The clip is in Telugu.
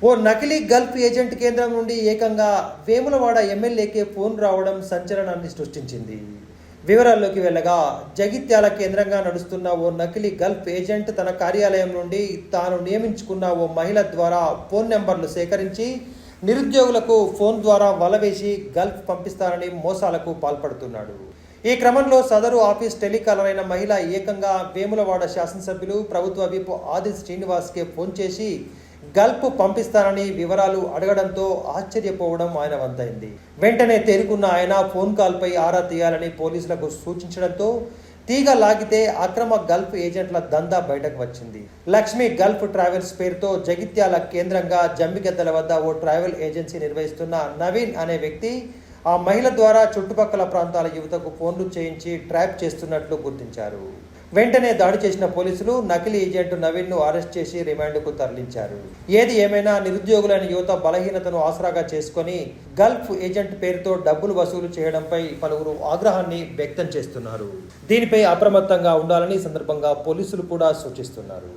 ఓ నకిలీ గల్ఫ్ ఏజెంట్ కేంద్రం నుండి ఏకంగా వేములవాడ ఎమ్మెల్యేకే ఫోన్ రావడం సంచలనాన్ని సృష్టించింది. వివరాల్లోకి వెళ్ళగా, జగిత్యాల కేంద్రంగా నడుస్తున్న ఓ నకిలీ గల్ఫ్ ఏజెంట్ తన కార్యాలయం నుండి తాను నియమించుకున్న ఓ మహిళ ద్వారా ఫోన్ నెంబర్లు సేకరించి నిరుద్యోగులకు ఫోన్ ద్వారా వలవేసి గల్ఫ్ పంపిస్తానని మోసాలకు పాల్పడుతున్నాడు. ఈ క్రమంలో సదరు ఆఫీస్ టెలికాలర్ అయిన మహిళ ఏకంగా వేములవాడ శాసనసభ్యులు ప్రభుత్వ విప్ ఆది శ్రీనివాస్కే ఫోన్ చేసి గల్ఫ్ పంపిస్తానని వివరాలు అడగడంతో ఆశ్చర్యపోవడం ఆయన వంతైంది. వెంటనే తేరుకున్న ఆయన ఫోన్ కాల్పై ఆరా తీయాలని పోలీసులకు సూచించడంతో తీగ లాగితే అక్రమ గల్ఫ్ ఏజెంట్ల దందా బయటకు వచ్చింది. లక్ష్మి గల్ఫ్ ట్రావెల్స్ పేరుతో జగిత్యాల కేంద్రంగా జంబిగద్దల వద్ద ఓ ట్రావెల్ ఏజెన్సీ నిర్వహిస్తున్న నవీన్ అనే వ్యక్తి ఆ మహిళ ద్వారా చుట్టుపక్కల ప్రాంతాల యువతకు ఫోన్లు చేయించి ట్రాప్ చేస్తున్నట్లు గుర్తించారు. వెంటనే దాడి చేసిన పోలీసులు నకిలీ ఏజెంట్ నవీన్ను అరెస్ట్ చేసి రిమాండ్కు తరలించారు. ఏది ఏమైనా నిరుద్యోగులైన యువత బలహీనతను ఆసరాగా చేసుకొని గల్ఫ్ ఏజెంట్ పేరుతో డబ్బులు వసూలు చేయడంపై పలువురు ఆగ్రహాన్ని వ్యక్తం చేస్తున్నారు. దీనిపై అప్రమత్తంగా ఉండాలని సందర్భంగా పోలీసులు కూడా సూచిస్తున్నారు.